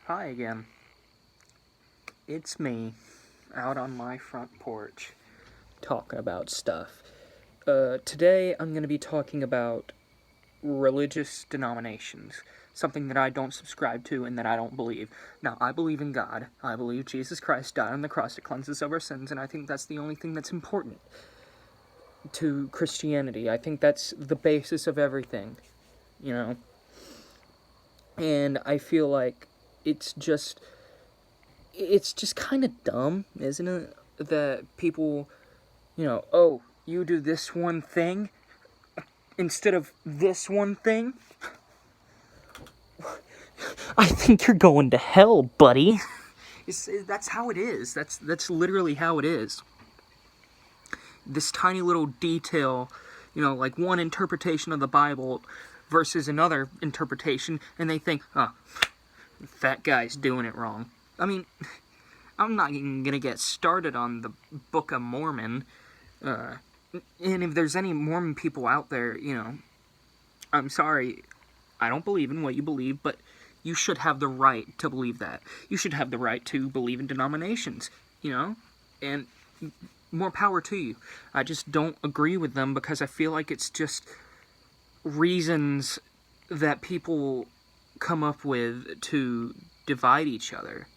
Hi again. It's me, out on my front porch, talking about stuff. Today I'm going to be talking about religious denominations, something that I don't subscribe to and that I don't believe. Now, I believe in God. I believe Jesus Christ died on the cross to cleanse us of our sins, and I think that's the only thing that's important to Christianity. I think that's the basis of everything, you know? And I feel like it's just kind of dumb, isn't it? That people, oh, you do this one thing instead of this one thing? I think you're going to hell, buddy. That's how it is. That's literally how it is. This tiny little detail, like one interpretation of the Bible versus another interpretation, and they think, oh, that guy's doing it wrong. I mean, I'm not even gonna get started on the Book of Mormon, and if there's any Mormon people out there, I'm sorry, I don't believe in what you believe, but you should have the right to believe that. You should have the right to believe in denominations, and more power to you. I just don't agree with them because I feel like it's just reasons that people come up with to divide each other.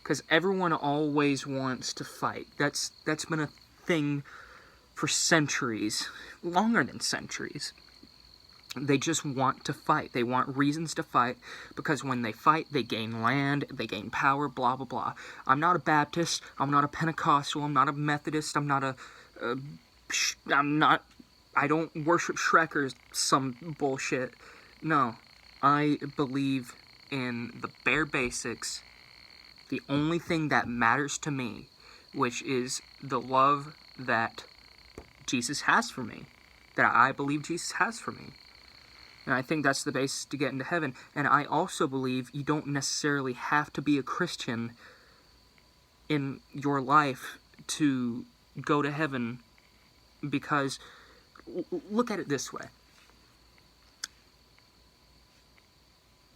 Because everyone always wants to fight. That's been a thing for centuries, longer than centuries. They just want to fight. They want reasons to fight, because when they fight, they gain land, they gain power, blah, blah, blah. I'm not a Baptist, I'm not a Pentecostal, I'm not a Methodist, I don't worship Shrek or some bullshit. No, I believe in the bare basics, the only thing that matters to me, which is the love that Jesus has for me, that I believe Jesus has for me. And I think that's the basis to get into heaven. And I also believe you don't necessarily have to be a Christian in your life to go to heaven, because look at it this way.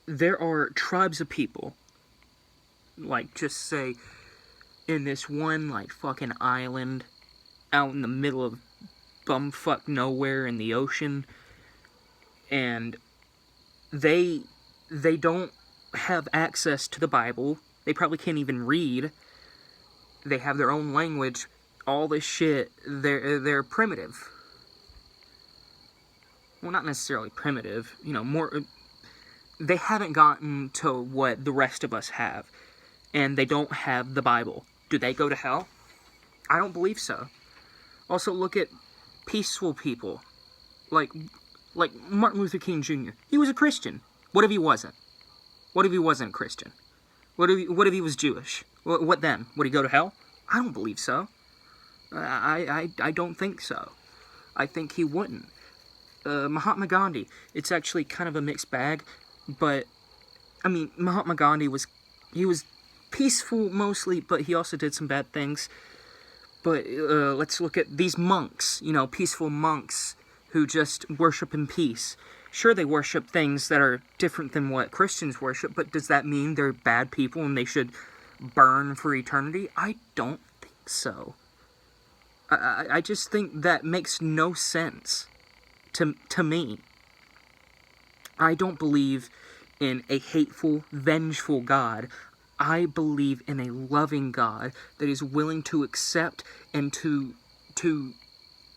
There are tribes of people, like, just say, in this one, fucking island out in the middle of bumfuck nowhere in the ocean, and they don't have access to the Bible. They probably can't even read. They have their own language. All this shit. They're primitive. Well, not necessarily primitive. More. They haven't gotten to what the rest of us have, and they don't have the Bible. Do they go to hell? I don't believe so. Also, look at peaceful people, like Martin Luther King Jr. He was a Christian. What if he wasn't? What if he wasn't a Christian? What if he was Jewish? What then? Would he go to hell? I don't believe so. I don't think so. I think he wouldn't. Mahatma Gandhi. It's actually kind of a mixed bag, but I mean, Mahatma Gandhi was peaceful mostly, but he also did some bad things. But let's look at these monks, peaceful monks who just worship in peace. Sure, they worship things that are different than what Christians worship, but does that mean they're bad people and they should burn for eternity? I don't think so. I just think that makes no sense to me. I don't believe in a hateful, vengeful God. I believe in a loving God that is willing to accept and to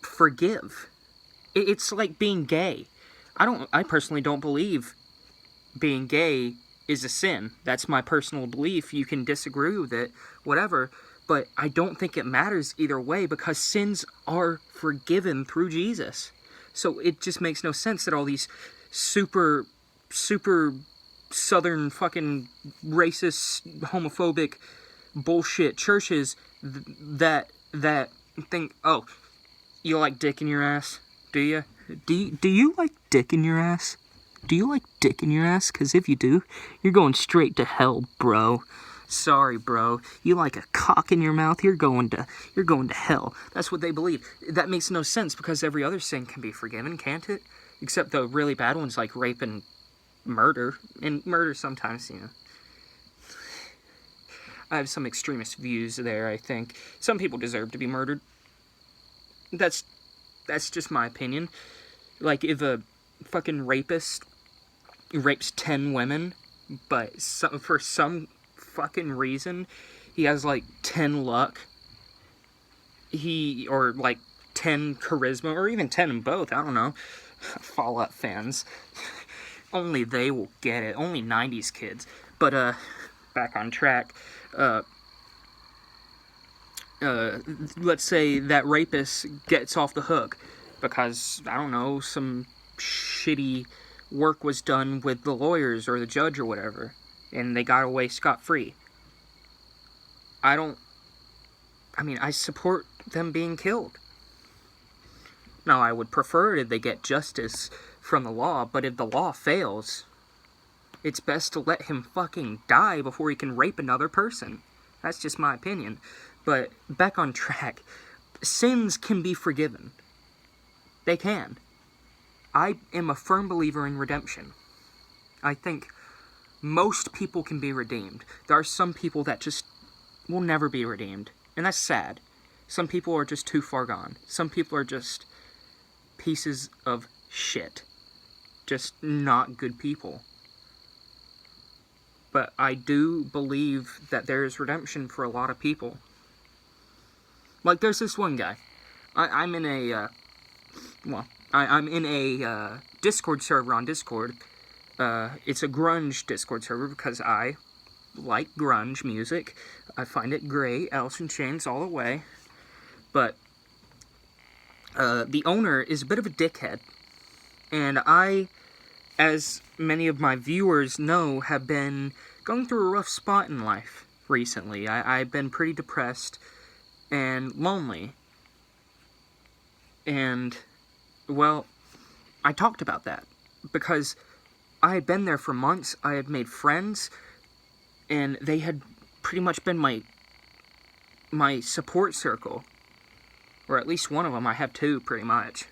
forgive. It's like being gay. I personally don't believe being gay is a sin. That's my personal belief. You can disagree with it, whatever, but I don't think it matters either way, because sins are forgiven through Jesus. So it just makes no sense that all these super southern fucking racist, homophobic bullshit churches that think, oh, you like dick in your ass? Do you? Do you like dick in your ass? Do you like dick in your ass? Because if you do, you're going straight to hell, bro. Sorry, bro. You like a cock in your mouth? You're going to hell. That's what they believe. That makes no sense, because every other sin can be forgiven, can't it? Except the really bad ones like rape and murder. And murder sometimes, I have some extremist views there, I think. Some people deserve to be murdered. That's just my opinion. Like, if a fucking rapist rapes 10 women, but for some fucking reason, he has, like, 10 luck, or, like, 10 charisma, or even 10 in both, I don't know. Fallout fans. Only they will get it. Only 90s kids. But, back on track. Let's say that rapist gets off the hook because, I don't know, some shitty work was done with the lawyers or the judge or whatever, and they got away scot-free. I support them being killed. Now, I would prefer that they get justice from the law, but if the law fails, it's best to let him fucking die before he can rape another person. That's just my opinion. But, back on track, sins can be forgiven. They can. I am a firm believer in redemption. I think most people can be redeemed. There are some people that just will never be redeemed, and that's sad. Some people are just too far gone. Some people are just pieces of shit. Just not good people. But I do believe that there is redemption for a lot of people. Like, there's this one guy. I'm in a Discord server on Discord. It's a grunge Discord server because I like grunge music. I find it great. Alice in Chains all the way. But the owner is a bit of a dickhead. And I, as many of my viewers know, have been going through a rough spot in life recently. I've been pretty depressed and lonely. And, well, I talked about that because I had been there for months. I had made friends, and they had pretty much been my support circle. Or at least one of them. I have two, pretty much.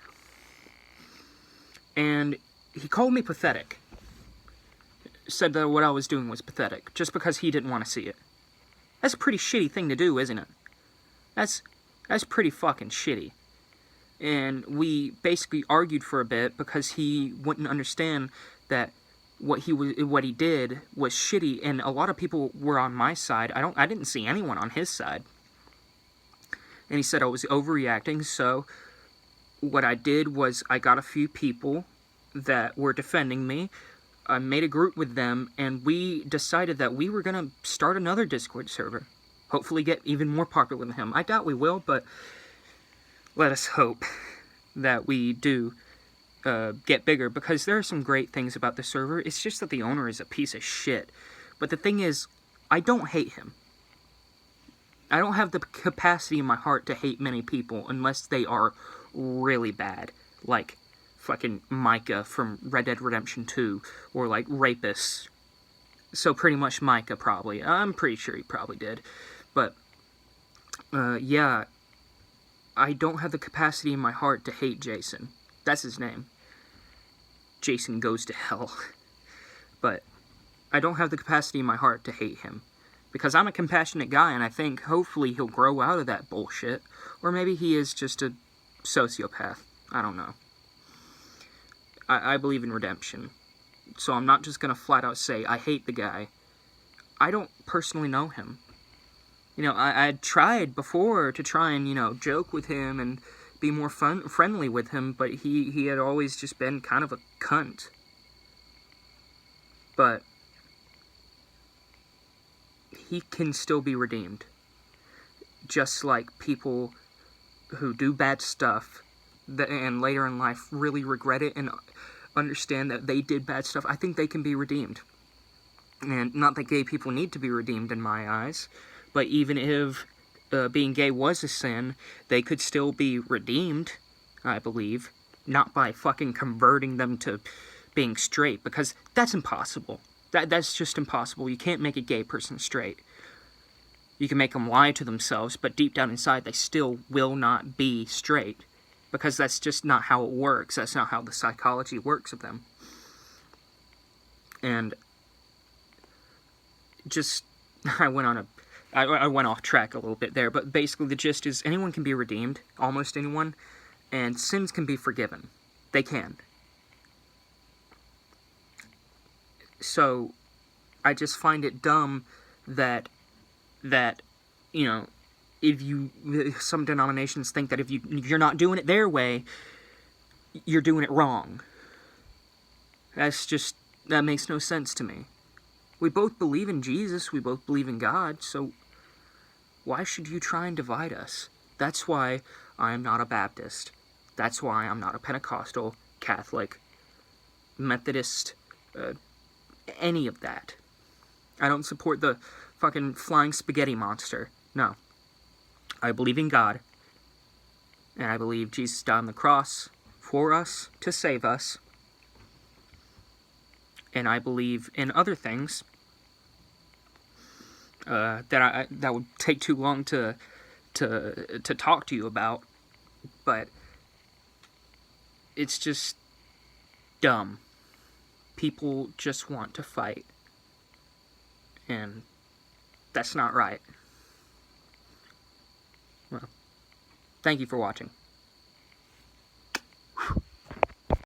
And he called me pathetic. Said that what I was doing was pathetic, just because he didn't want to see it. That's a pretty shitty thing to do, isn't it? That's pretty fucking shitty. And we basically argued for a bit because he wouldn't understand that what he did was shitty, and a lot of people were on my side. I didn't see anyone on his side. And he said I was overreacting, so what I did was I got a few people that were defending me. I made a group with them, and we decided that we were going to start another Discord server. Hopefully get even more popular than him. I doubt we will, but let us hope that we do get bigger, because there are some great things about the server. It's just that the owner is a piece of shit. But the thing is, I don't hate him. I don't have the capacity in my heart to hate many people unless they are really bad. Like fucking Micah from Red Dead Redemption 2, or like rapists. So pretty much Micah probably. I'm pretty sure he probably did. But, yeah, I don't have the capacity in my heart to hate Jason. That's his name. Jason Goes to Hell. But I don't have the capacity in my heart to hate him. Because I'm a compassionate guy, and I think hopefully he'll grow out of that bullshit. Or maybe he is just a sociopath. I don't know. I believe in redemption. So I'm not just going to flat out say, I hate the guy. I don't personally know him. You know, I had tried before to try and, you know, joke with him and be more friendly with him, but he had always just been kind of a cunt. But he can still be redeemed. Just like people who do bad stuff and later in life really regret it and understand that they did bad stuff, I think they can be redeemed. And not that gay people need to be redeemed in my eyes, but even if being gay was a sin, they could still be redeemed, I believe. Not by fucking converting them to being straight, because that's impossible. That's just impossible. You can't make a gay person straight. You can make them lie to themselves, but deep down inside they still will not be straight. Because that's just not how it works. That's not how the psychology works of them. And just, I went on I went off track a little bit there, but basically the gist is anyone can be redeemed, almost anyone, and sins can be forgiven. They can. So, I just find it dumb that you know, some denominations think that if you're not doing it their way, you're doing it wrong. That makes no sense to me. We both believe in Jesus, we both believe in God, so why should you try and divide us? That's why I'm not a Baptist. That's why I'm not a Pentecostal, Catholic, Methodist, any of that. I don't support the fucking flying spaghetti monster. No. I believe in God, and I believe Jesus died on the cross for us, to save us, and I believe in other things that would take too long to talk to you about, but it's just dumb. People just want to fight, and that's not right. Well, thank you for watching.